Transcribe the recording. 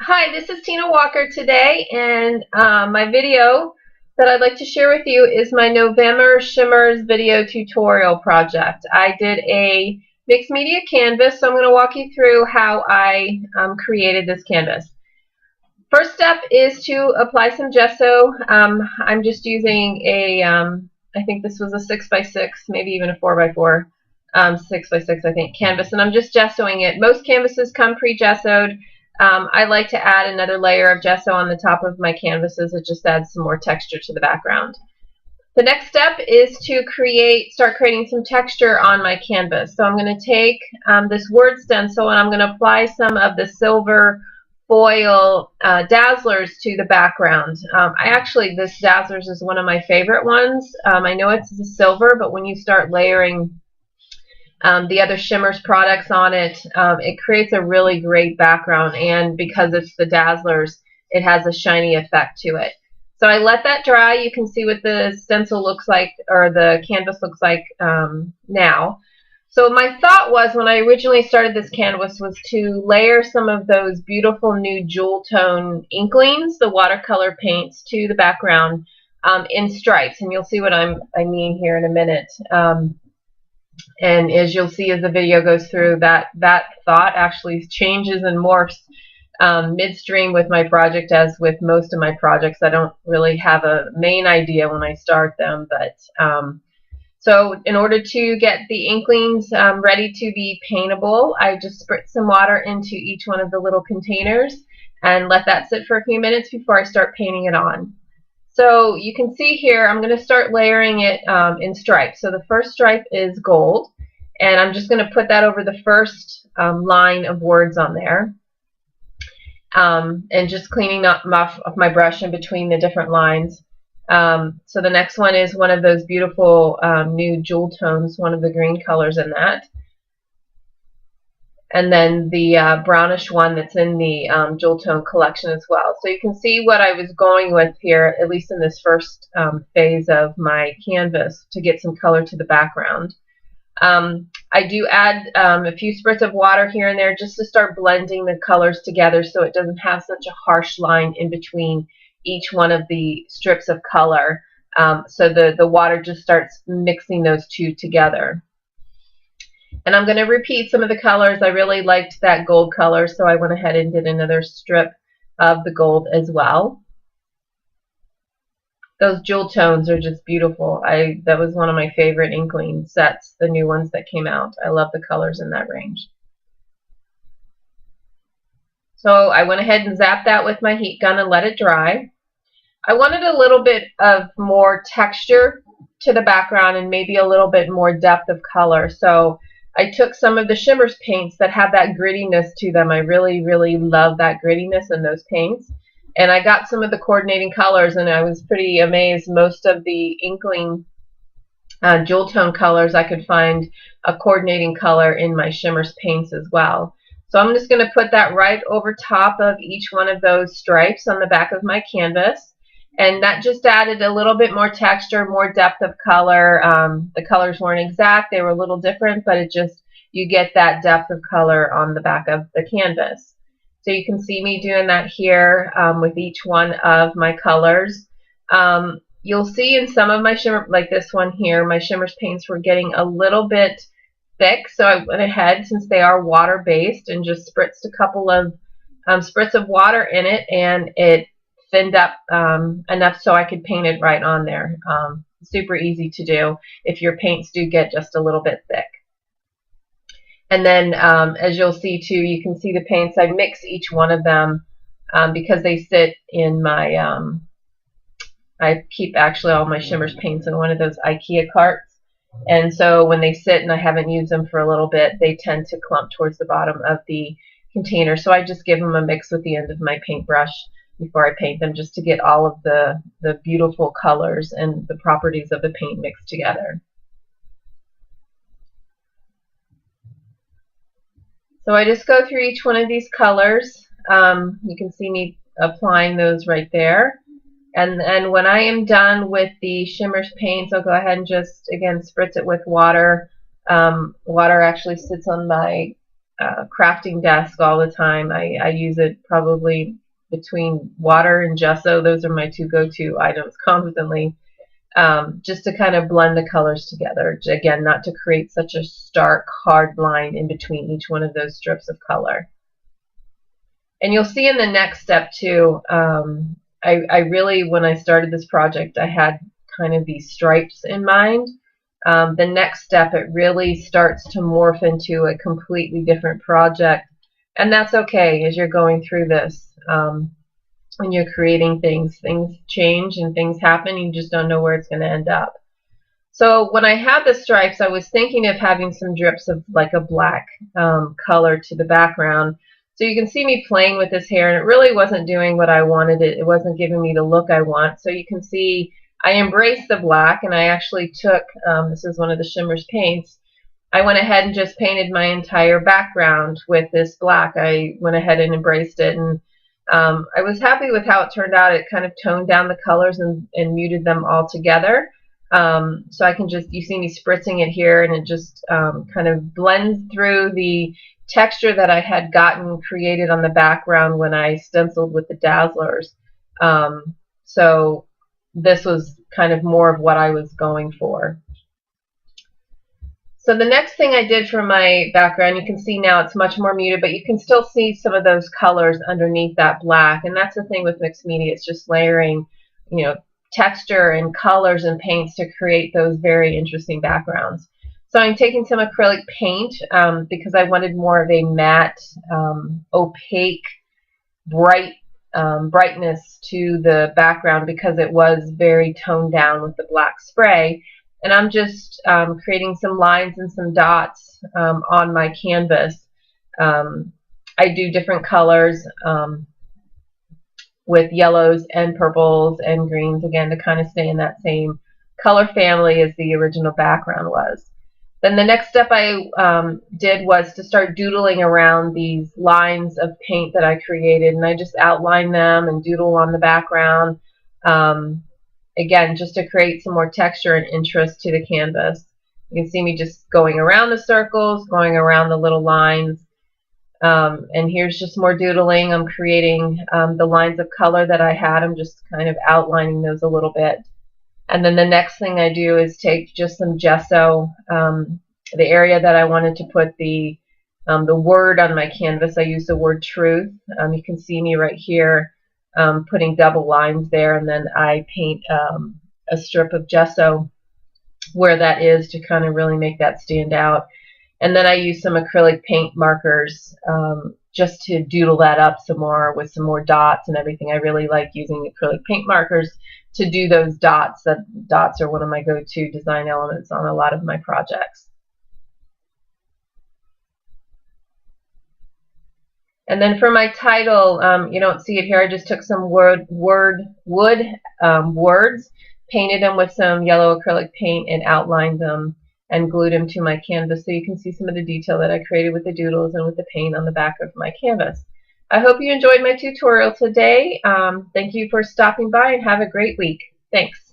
Hi, this is Tina Walker today, and my video that I'd like to share with you is my November Shimmerz video tutorial project. I did a mixed media canvas, so I'm going to walk you through how I created this canvas. First step is to apply some gesso. I'm just using a, I think this was a 6x6, maybe even a 4x4, 6x6 I think, canvas, and I'm just gessoing it. Most canvases come pre-gessoed. I like to add another layer of gesso on the top of my canvases. It just adds some more texture to the background. The next step is to start creating some texture on my canvas. So I'm going to take this word stencil and I'm going to apply some of the silver foil Dazzelerz to the background. This Dazzelerz is one of my favorite ones. I know it's the silver, but when you start layering the other Shimmerz products on it, it creates a really great background, and because it's the Dazzelerz, it has a shiny effect to it. So I let that dry. You can see what the stencil looks like, or the canvas looks like now. So my thought was, when I originally started this canvas, was to layer some of those beautiful new jewel tone Inklingz, the watercolor paints, to the background in stripes, and you'll see what I mean here in a minute. And as you'll see as the video goes through, that thought actually changes and morphs midstream with my project. As with most of my projects, I don't really have a main idea when I start them, but so in order to get the Inklingz ready to be paintable, I just spritz some water into each one of the little containers and let that sit for a few minutes before I start painting it on. So you can see here, I'm going to start layering it in stripes. So the first stripe is gold, and I'm just going to put that over the first line of words on there, and just cleaning up off my brush in between the different lines. So the next one is one of those beautiful new jewel tones, one of the green colors in that. And then the brownish one that's in the jewel tone collection as well. So you can see what I was going with here, at least in this first phase of my canvas, to get some color to the background. I do add a few spritz of water here and there just to start blending the colors together, so it doesn't have such a harsh line in between each one of the strips of color. So the water just starts mixing those two together. And I'm going to repeat some of the colors. I really liked that gold color, so I went ahead and did another strip of the gold as well. Those jewel tones are just beautiful. That was one of my favorite Inklingz sets, the new ones that came out. I love the colors in that range. So I went ahead and zapped that with my heat gun and let it dry. I wanted a little bit of more texture to the background and maybe a little bit more depth of color. So I took some of the Shimmerz paints that have that grittiness to them. I really, really love that grittiness in those paints. And I got some of the coordinating colors, and I was pretty amazed. Most of the Inklingz jewel tone colors, I could find a coordinating color in my Shimmerz paints as well. So I'm just going to put that right over top of each one of those stripes on the back of my canvas. And that just added a little bit more texture, more depth of color. The colors weren't exact, they were a little different, but it just, you get that depth of color on the back of the canvas. So you can see me doing that here with each one of my colors. You'll see in some of my shimmer, like this one here, my Shimmerz paints were getting a little bit thick, so I went ahead, since they are water-based, and just spritzed a couple of spritz of water in it, and it thinned up enough so I could paint it right on there. Super easy to do if your paints do get just a little bit thick. And then as you'll see too, you can see the paints. I mix each one of them because they sit in my, I keep actually all my Shimmerz paints in one of those IKEA carts. And so when they sit and I haven't used them for a little bit, they tend to clump towards the bottom of the container. So I just give them a mix with the end of my paintbrush before I paint them, just to get all of the beautiful colors and the properties of the paint mixed together. So I just go through each one of these colors. You can see me applying those right there. And when I am done with the Shimmerz paints, I'll go ahead and just, again, spritz it with water. Water actually sits on my crafting desk all the time. I use it probably between water and gesso. Those are my two go-to items constantly, just to kind of blend the colors together. Again, not to create such a stark, hard line in between each one of those strips of color. And you'll see in the next step too, I really, when I started this project, I had kind of these stripes in mind. The next step, it really starts to morph into a completely different project. And that's okay as you're going through this. When you're creating things change and things happen. You just don't know where it's going to end up. So when I had the stripes, I was thinking of having some drips of like a black color to the background. So you can see me playing with this hair, and it really wasn't doing what I wanted. It wasn't giving me the look I want. So you can see I embraced the black, and I actually took, this is one of the Shimmerz paints, I went ahead and just painted my entire background with this black. I went ahead and embraced it, and I was happy with how it turned out. It kind of toned down the colors and muted them all together. So I can just, you see me spritzing it here, and it just kind of blends through the texture that I had gotten created on the background when I stenciled with the Dazzelerz. So this was kind of more of what I was going for. So the next thing I did for my background, you can see now it's much more muted, but you can still see some of those colors underneath that black. And that's the thing with mixed media, it's just layering, you know, texture and colors and paints to create those very interesting backgrounds. So I'm taking some acrylic paint because I wanted more of a matte, opaque, brightness to the background because it was very toned down with the black spray. And I'm just creating some lines and some dots on my canvas. I do different colors with yellows and purples and greens, again, to kind of stay in that same color family as the original background was. Then the next step I did was to start doodling around these lines of paint that I created, and I just outline them and doodle on the background. Again, just to create some more texture and interest to the canvas. You can see me just going around the circles, going around the little lines. And here's just more doodling. I'm creating the lines of color that I had. I'm just kind of outlining those a little bit. And then the next thing I do is take just some gesso, the area that I wanted to put the word on my canvas. I use the word truth. You can see me right here putting double lines there, and then I paint a strip of gesso where that is to kind of really make that stand out. And then I use some acrylic paint markers just to doodle that up some more with some more dots and everything. I really like using acrylic paint markers to do those dots. Dots are one of my go-to design elements on a lot of my projects. And then for my title, you don't see it here, I just took some wood words, painted them with some yellow acrylic paint, and outlined them and glued them to my canvas, so you can see some of the detail that I created with the doodles and with the paint on the back of my canvas. I hope you enjoyed my tutorial today. Thank you for stopping by, and have a great week. Thanks.